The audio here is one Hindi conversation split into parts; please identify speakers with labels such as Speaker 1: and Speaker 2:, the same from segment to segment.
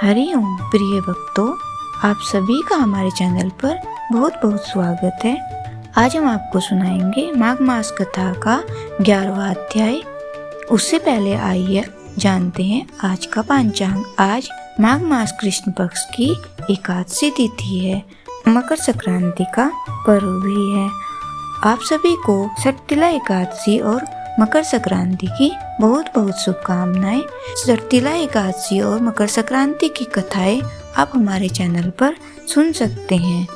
Speaker 1: हरिओम प्रिय भक्तों, आप सभी का हमारे चैनल पर बहुत बहुत स्वागत है। आज हम आपको सुनाएंगे माघ मास कथा का 11वां अध्याय। उससे पहले आइए जानते हैं आज का पंचांग। आज माघ मास कृष्ण पक्ष की एकादशी तिथि है। मकर संक्रांति का पर्व भी है। आप सभी को सट्टिला एकादशी और मकर संक्रांति की बहुत बहुत शुभकामनाएं। सट्टिला एकादशी और मकर संक्रांति की कथाएं आप हमारे चैनल पर सुन सकते हैं।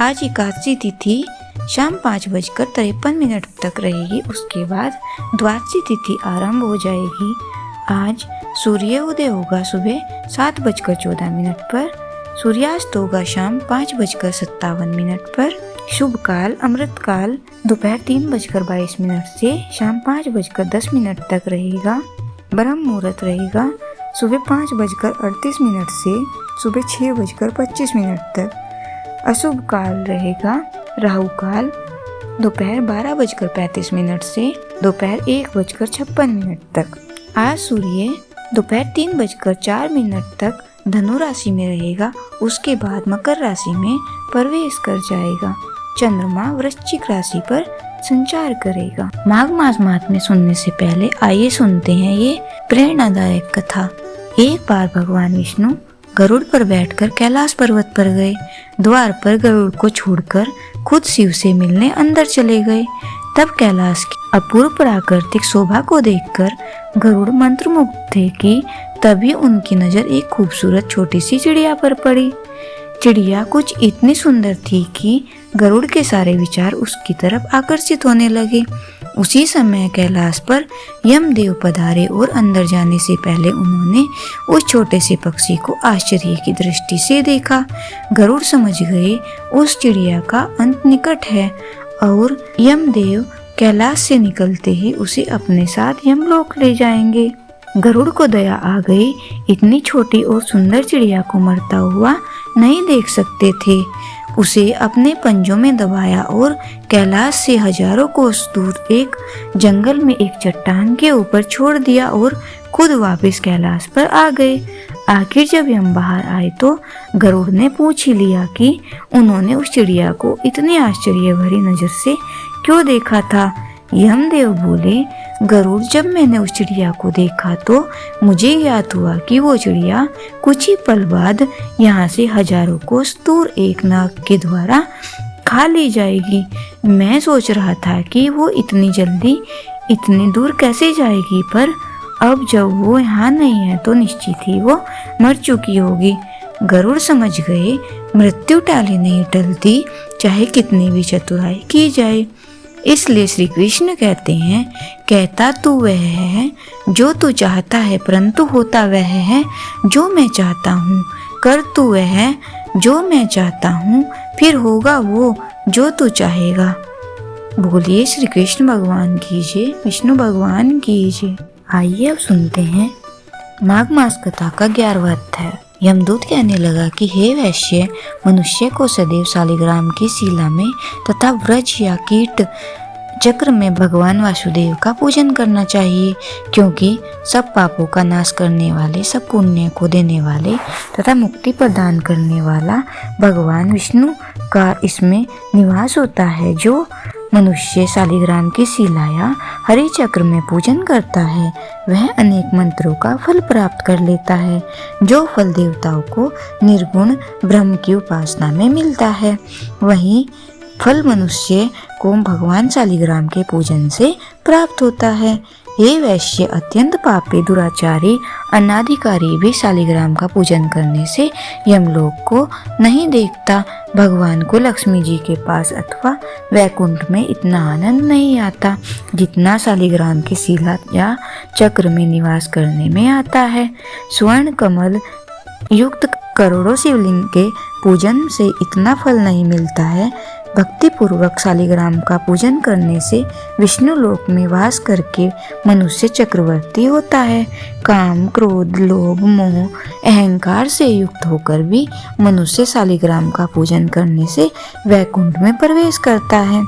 Speaker 1: आज एकादशी तिथि शाम 5:53 तक रहेगी। उसके बाद द्वादशी तिथि आरंभ हो जाएगी। आज सूर्य उदय होगा सुबह 7:14 पर। सूर्यास्त होगा शाम 5:57 पर। शुभ काल अमृत काल दोपहर 3:22 से शाम 5:10 तक रहेगा। ब्रह्म मुहूर्त रहेगा सुबह 5:38 से सुबह 6:25 तक। अशुभ काल रहेगा राहु काल दोपहर 12:35 से दोपहर 1:56 तक। आज सूर्य दोपहर 3:04 तक धनु राशि में रहेगा। उसके बाद मकर राशि में प्रवेश कर जाएगा। चंद्रमा वृश्चिक राशि पर संचार करेगा। माघ मास महात्म्य सुनने से पहले आइए सुनते हैं ये प्रेरणादायक कथा। एक बार भगवान विष्णु गरुड़ पर बैठकर कैलाश पर्वत पर गए। द्वार पर गरुड़ को छोड़कर खुद शिव से मिलने अंदर चले गए। तब कैलाश की अपूर्व प्राकृतिक शोभा को देखकर गरुड़ मंत्रमुग्ध थे कि तभी उनकी नजर एक खूबसूरत छोटी सी चिड़िया पर पड़ी। चिड़िया कुछ इतनी सुंदर थी कि गरुड़ के सारे विचार उसकी तरफ आकर्षित होने लगे। उसी समय कैलाश पर यमदेव पधारे और अंदर जाने से पहले उन्होंने उस छोटे से पक्षी को आश्चर्य की दृष्टि से देखा। गरुड़ समझ गए उस चिड़िया का अंत निकट है और यमदेव कैलाश से निकलते ही उसे अपने साथ यमलोक ले जाएंगे। गरुड़ को दया आ गई। इतनी छोटी और सुंदर चिड़िया को मरता हुआ नहीं देख सकते थे। उसे अपने पंजों में दबाया और कैलाश से हजारों कोस दूर एक जंगल में एक चट्टान के ऊपर छोड़ दिया और खुद वापस कैलाश पर आ गए। आखिर जब यम बाहर आए तो गरुड़ ने पूछ ही लिया कि उन्होंने उस चिड़िया को इतनी आश्चर्य भरी नजर से क्यों देखा था। यमदेव बोले, गरुड़, जब मैंने उस चिड़िया को देखा तो मुझे ज्ञात हुआ कि वो चिड़िया कुछ ही पल बाद यहाँ से हजारों कोस दूर एक नाग के द्वारा खा ली जाएगी। मैं सोच रहा था कि वो इतनी जल्दी इतनी दूर कैसे जाएगी, पर अब जब वो यहाँ नहीं है तो निश्चित ही वो मर चुकी होगी। गरुड़ समझ गए मृत्यु टाली नहीं टलती, चाहे कितनी भी चतुराई की जाए। इसलिए श्री कृष्ण कहते हैं, कहता तू वह है जो तू चाहता है, परंतु होता वह है जो मैं चाहता हूँ। कर तू वह है जो मैं चाहता हूँ, फिर होगा वो जो तू चाहेगा। बोलिए श्री कृष्ण भगवान की जय, विष्णु भगवान की जय। आइए अब सुनते हैं माघ मास कथा का 11वां अध्याय। यमदूत कहने लगा कि हे वैश्य, मनुष्य को सदैव शालिग्राम की शिला में तथा व्रज या कीट चक्र में भगवान वासुदेव का पूजन करना चाहिए, क्योंकि सब पापों का नाश करने वाले, सब पुण्य को देने वाले तथा मुक्ति प्रदान करने वाला भगवान विष्णु का इसमें निवास होता है। जो मनुष्य शालिग्राम की शिला या हरि चक्र में पूजन करता है वह अनेक मंत्रों का फल प्राप्त कर लेता है, जो फल देवताओं को निर्गुण ब्रह्म की उपासना में मिलता है। वहीं फल मनुष्य को भगवान शालिग्राम के पूजन से प्राप्त होता है। ये वैश्य, अत्यंत पापी दुराचारी अनाधिकारी भी शालिग्राम का पूजन करने से यमलोक को नहीं देखता। भगवान को लक्ष्मी जी के पास अथवा वैकुंठ में इतना आनंद नहीं आता जितना शालिग्राम की शिला या चक्र में निवास करने में आता है। स्वर्ण कमल युक्त करोड़ों शिवलिंग के पूजन से इतना फल नहीं मिलता है। भक्ति पूर्वक शालिग्राम का पूजन करने से विष्णु लोक में वास करके मनुष्य चक्रवर्ती होता है। काम, क्रोध, लोभ, मोह, अहंकार से युक्त होकर भी मनुष्य शालिग्राम का पूजन करने से वैकुंठ में प्रवेश करता है।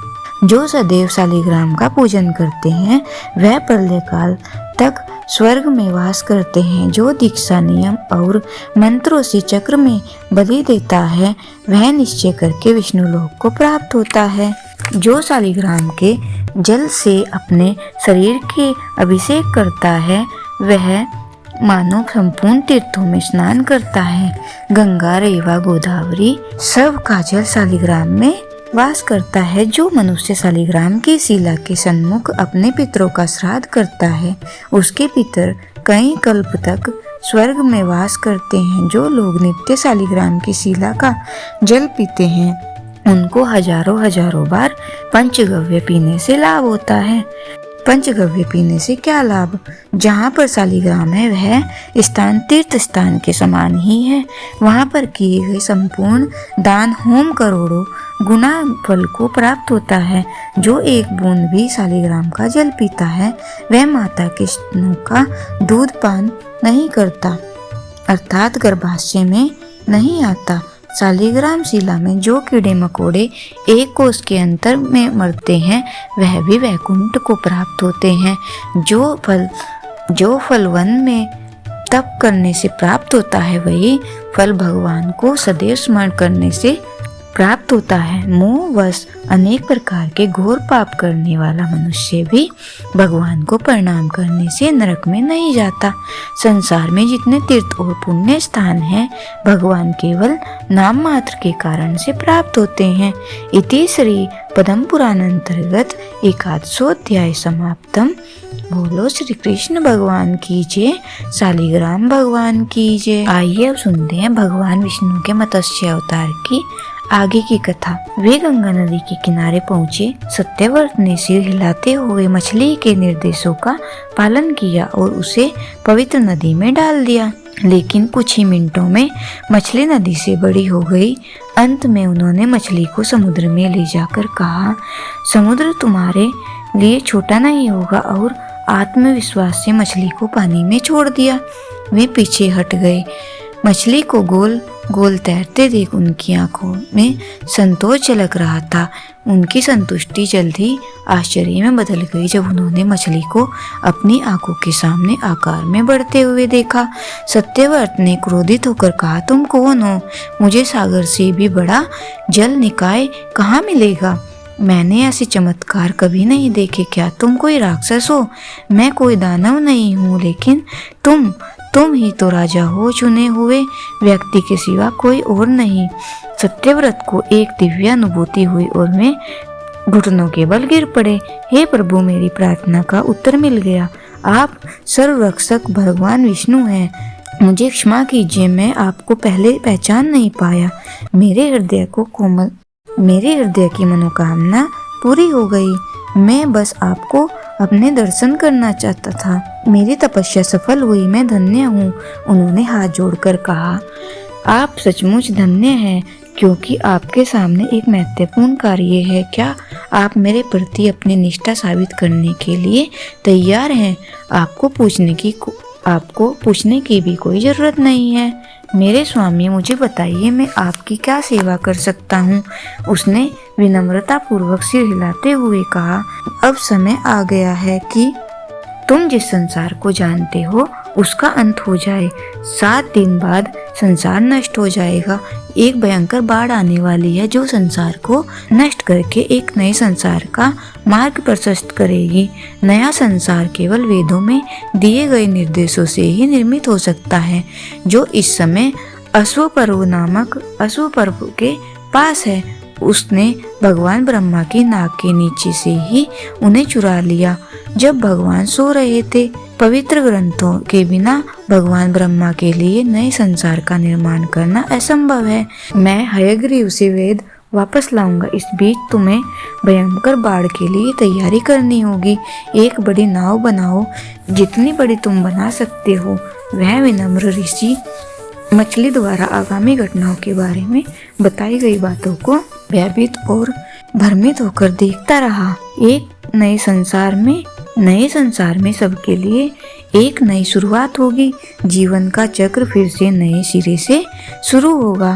Speaker 1: जो सदैव शालिग्राम का पूजन करते हैं वह प्रलय काल तक स्वर्ग में वास करते हैं। जो दीक्षा नियम और मंत्रों से चक्र में बलि देता है वह निश्चय करके विष्णु लोक को प्राप्त होता है। जो शालिग्राम के जल से अपने शरीर के अभिषेक करता है वह मानो संपूर्ण तीर्थों में स्नान करता है। गंगा, रेवा, गोदावरी सब का जल शालिग्राम में वास करता है। जो मनुष्य शालिग्राम की शिला के सन्मुख अपने पितरों का श्राद्ध करता है उसके पितर कई कल्प तक स्वर्ग में वास करते हैं। जो लोग नित्य शालिग्राम की शिला का जल पीते हैं उनको हजारों हजारों बार पंचगव्य पीने से लाभ होता है। पंचगव्य पीने से क्या लाभ? जहाँ पर शालिग्राम है वह स्थान तीर्थ स्थान के समान ही है। वहाँ पर किए गए संपूर्ण दान होम करोड़ों गुना फल को प्राप्त होता है। जो एक बूंद भी शालिग्राम का जल पीता है वह माता के स्तनों का दूध पान नहीं करता अर्थात गर्भाशय में नहीं आता। शालिग्राम शिला में जो कीड़े मकोड़े एक कोस के अंतर में मरते हैं वह भी वैकुंठ को प्राप्त होते हैं। जो फल वन में तप करने से प्राप्त होता है वही फल भगवान को सदैव स्मरण करने से प्राप्त होता है। मोहवश अनेक प्रकार के घोर पाप करने वाला मनुष्य भी भगवान को प्रणाम करने से नरक में नहीं जाता। संसार में जितने तीर्थ और पुण्य स्थान हैं भगवान केवल नाम मात्र के कारण से प्राप्त होते हैं। इति श्री पद्म पुराण अंतर्गत 11वां अध्याय समाप्तम। बोलो श्री कृष्ण भगवान की जय, शालिग्राम भगवान की जय। आइए अब सुनते हैं भगवान विष्णु के मत्स्य अवतार की आगे की कथा। वे गंगा नदी के किनारे पहुँचे। सत्यव्रत ने सिर हिलाते हुए मछली के निर्देशों का पालन किया और उसे पवित्र नदी में डाल दिया, लेकिन कुछ ही मिनटों में मछली नदी से बड़ी हो गई। अंत में उन्होंने मछली को समुद्र में ले जाकर कहा, समुद्र तुम्हारे लिए छोटा नहीं होगा, और आत्मविश्वास से मछली को पानी में छोड़ दिया। वे पीछे हट गए। मछली को गोल गोल तैरते देख उनकी आंखों में संतोष झलक रहा था। उनकी संतुष्टि जल्द ही आश्चर्य में बदल गई जब उन्होंने मछली को अपनी आंखों के सामने आकार में बढ़ते हुए देखा। सत्यव्रत ने क्रोधित होकर कहा, तुम कौन हो? मुझे सागर से भी बड़ा जल निकाय कहाँ मिलेगा? मैंने ऐसे चमत्कार कभी नहीं देखे। क्या तुम कोई राक्षस हो? मैं कोई दानव नहीं हूँ, लेकिन तुम ही तो राजा हो, चुने हुए व्यक्ति के सिवा कोई और नहीं। सत्यव्रत को एक दिव्य अनुभूति हुई और वे घुटनों के बल गिर पड़े। हे प्रभु, मेरी प्रार्थना का उत्तर मिल गया। आप सर्वरक्षक भगवान विष्णु हैं। मुझे क्षमा कीजिए, मैं आपको पहले पहचान नहीं पाया। मेरे हृदय की मनोकामना पूरी हो गई। मैं बस आपको अपने दर्शन करना चाहता था। मेरी तपस्या सफल हुई, मैं धन्य हूँ। उन्होंने हाथ जोड़कर कहा, आप सचमुच धन्य हैं, क्योंकि आपके सामने एक महत्वपूर्ण कार्य है। क्या आप मेरे प्रति अपनी निष्ठा साबित करने के लिए तैयार हैं? आपको पूछने की भी कोई जरूरत नहीं है। मेरे स्वामी, मुझे बताइए, मैं आपकी क्या सेवा कर सकता हूँ? उसने विनम्रता पूर्वक सिर हिलाते हुए कहा, अब समय आ गया है कि तुम जिस संसार को जानते हो उसका अंत हो जाए। 7 दिन बाद संसार नष्ट हो जाएगा। एक भयंकर बाढ़ आने वाली है जो संसार को नष्ट करके एक नए संसार का मार्ग प्रशस्त करेगी। नया संसार केवल वेदों में दिए गए निर्देशों से ही निर्मित हो सकता है, जो इस समय अश्व पर्व के पास है। उसने भगवान ब्रह्मा की नाक के नीचे से ही उन्हें चुरा लिया जब भगवान सो रहे थे। पवित्र ग्रंथों के बिना भगवान ब्रह्मा के लिए नए संसार का निर्माण करना असंभव है। मैं हयग्रीव से वेद वापस लाऊंगा। इस बीच तुम्हें भयंकर बाढ़ के लिए तैयारी करनी होगी। एक बड़ी नाव बनाओ, जितनी बड़ी तुम बना सकते हो। वह विनम्र ऋषि मछली द्वारा आगामी घटनाओं के बारे में बताई गई बातों को भयभीत और भ्रमित होकर देखता रहा। एक नए संसार में सबके लिए एक नई शुरुआत होगी। जीवन का चक्र फिर से नए सिरे से शुरू होगा।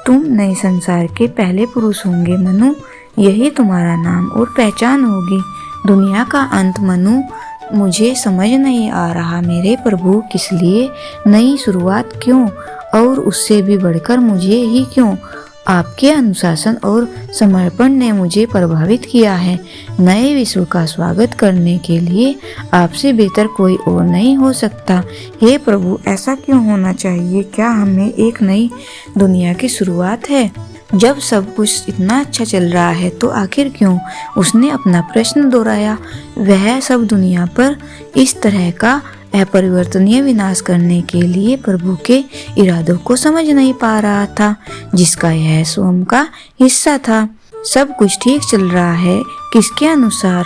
Speaker 1: तुम नए संसार के पहले पुरुष होंगे मनु। यही तुम्हारा नाम और पहचान होगी। दुनिया का अंत मनु मुझे समझ नहीं आ रहा मेरे प्रभु, किस लिए, नई शुरुआत क्यों, और उससे भी बढ़कर मुझे ही क्यों? आपके अनुशासन और समर्पण ने मुझे प्रभावित किया है। नए विश्व का स्वागत करने के लिए आपसे बेहतर कोई और नहीं हो सकता। हे प्रभु, ऐसा क्यों होना चाहिए? क्या हमें एक नई दुनिया की शुरुआत है? जब सब कुछ इतना अच्छा चल रहा है तो आखिर क्यों? उसने अपना प्रश्न दोहराया। वह सब दुनिया पर इस तरह का अपरिवर्तनीय विनाश करने के लिए प्रभु के इरादों को समझ नहीं पा रहा था, जिसका यह स्वयं का हिस्सा था। सब कुछ ठीक चल रहा है, किसके अनुसार?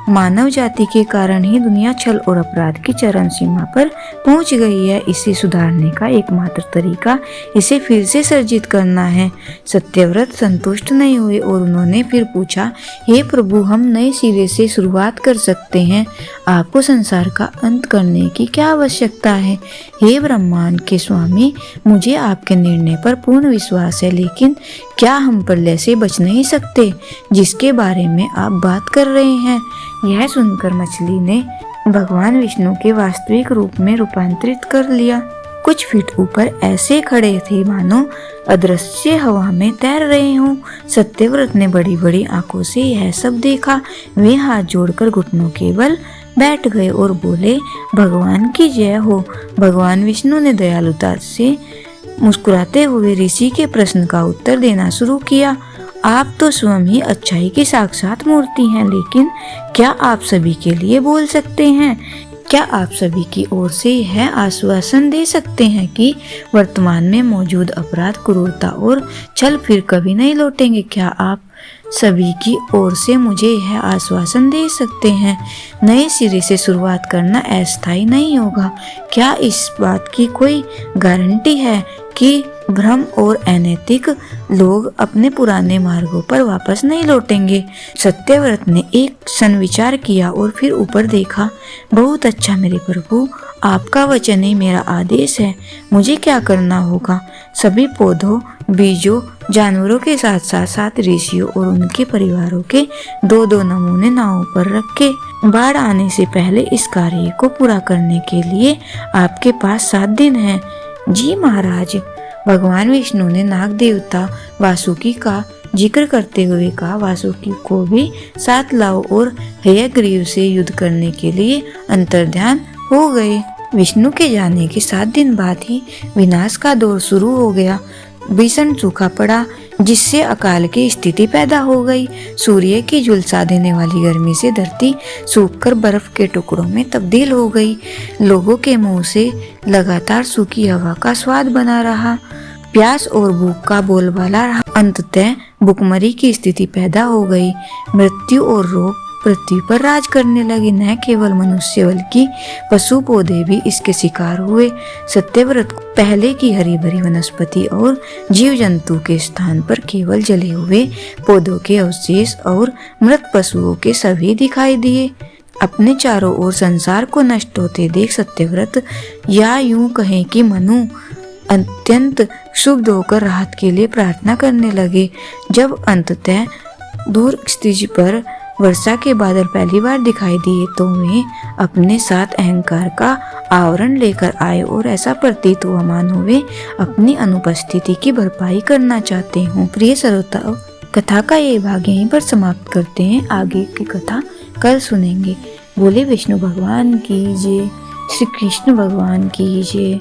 Speaker 1: मानव जाति के कारण ही दुनिया छल और अपराध की चरम सीमा पर पहुंच गई है। इसे सुधारने का एकमात्र तरीका इसे फिर से सर्जित करना है। सत्यव्रत संतुष्ट नहीं हुए और उन्होंने फिर पूछा, हे प्रभु, हम नए सिरे से शुरुआत कर सकते हैं। आपको संसार का अंत करने की क्या आवश्यकता है? हे ब्रह्मांड के स्वामी, मुझे आपके निर्णय पर पूर्ण विश्वास है, लेकिन क्या हम प्रलय से बच नहीं सकते जिसके बारे में आप बात कर रहे हैं? यह सुनकर मछली ने भगवान विष्णु के वास्तविक रूप में रूपांतरित कर लिया। कुछ फीट ऊपर ऐसे खड़े थे मानो अदृश्य हवा में तैर रहे हों। सत्यव्रत ने बड़ी बड़ी आंखों से यह सब देखा। वे हाथ जोड़कर घुटनों के बल बैठ गए और बोले, भगवान की जय हो। भगवान विष्णु ने दयालुता से मुस्कुराते हुए ऋषि के प्रश्न का उत्तर देना शुरू किया। आप तो स्वयं ही अच्छाई की साक्षात मूर्ति हैं, लेकिन क्या आप सभी के लिए बोल सकते हैं? क्या आप सभी की ओर से यह आश्वासन दे सकते हैं कि वर्तमान में मौजूद अपराध, क्रूरता और छल फिर कभी नहीं लौटेंगे? क्या आप सभी की ओर से मुझे यह आश्वासन दे सकते हैं, नए सिरे से शुरुआत करना अस्थायी नहीं होगा? क्या इस बात की कोई गारंटी है कि भ्रम और अनैतिक लोग अपने पुराने मार्गों पर वापस नहीं लौटेंगे? सत्यव्रत ने एक क्षण विचार किया और फिर ऊपर देखा। बहुत अच्छा मेरे प्रभु, आपका वचन ही मेरा आदेश है। मुझे क्या करना होगा? सभी पौधों, बीजों, जानवरों के साथ साथ 7 ऋषियों और उनके परिवारों के 2-2 नमूने नावों पर रखे। बाढ़ आने से पहले इस कार्य को पूरा करने के लिए आपके पास 7 दिन हैं। जी महाराज। भगवान विष्णु ने नाग देवता वासुकी का जिक्र करते हुए कहा, वासुकी को भी 7 लाओ और हयग्रीव से युद्ध करने के लिए अंतर्ध्यान हो गए। विष्णु के जाने के 7 दिन बाद ही विनाश का दौर शुरू हो गया। भीषण सूखा पड़ा, जिससे अकाल की स्थिति पैदा हो गई। सूर्य की झुलसा देने वाली गर्मी से धरती सूखकर बर्फ के टुकड़ों में तब्दील हो गई। लोगों के मुंह से लगातार सूखी हवा का स्वाद बना रहा। प्यास और भूख का बोलबाला रहा। अंततः भूखमरी की स्थिति पैदा हो गई। मृत्यु और रोग पृथ्वी पर राज करने लगे। न केवल मनुष्य बल्कि पशु पौधे भी इसके शिकार हुए। सत्यव्रत को पहले की हरी भरी वनस्पति और जीव जंतु के स्थान पर केवल जले हुए पौधों के अवशेष और मृत पशुओं के सभी दिखाई दिए। अपने चारों ओर संसार को नष्ट होते देख सत्यव्रत, या यूं कहें कि मनु, अत्यंत क्षुब्ध होकर राहत के लिए प्रार्थना करने लगे। जब अंततः दूर स्थिति पर वर्षा के बादल पहली बार दिखाई दिए तो वे अपने साथ अहंकार का आवरण लेकर आए और ऐसा प्रतीत हुआ मानो वे अपनी अनुपस्थिति की भरपाई करना चाहते हों। प्रिय श्रोताओ, कथा का ये भाग यहीं पर समाप्त करते हैं। आगे की कथा कल सुनेंगे। बोले विष्णु भगवान की जय, श्री कृष्ण भगवान की जय।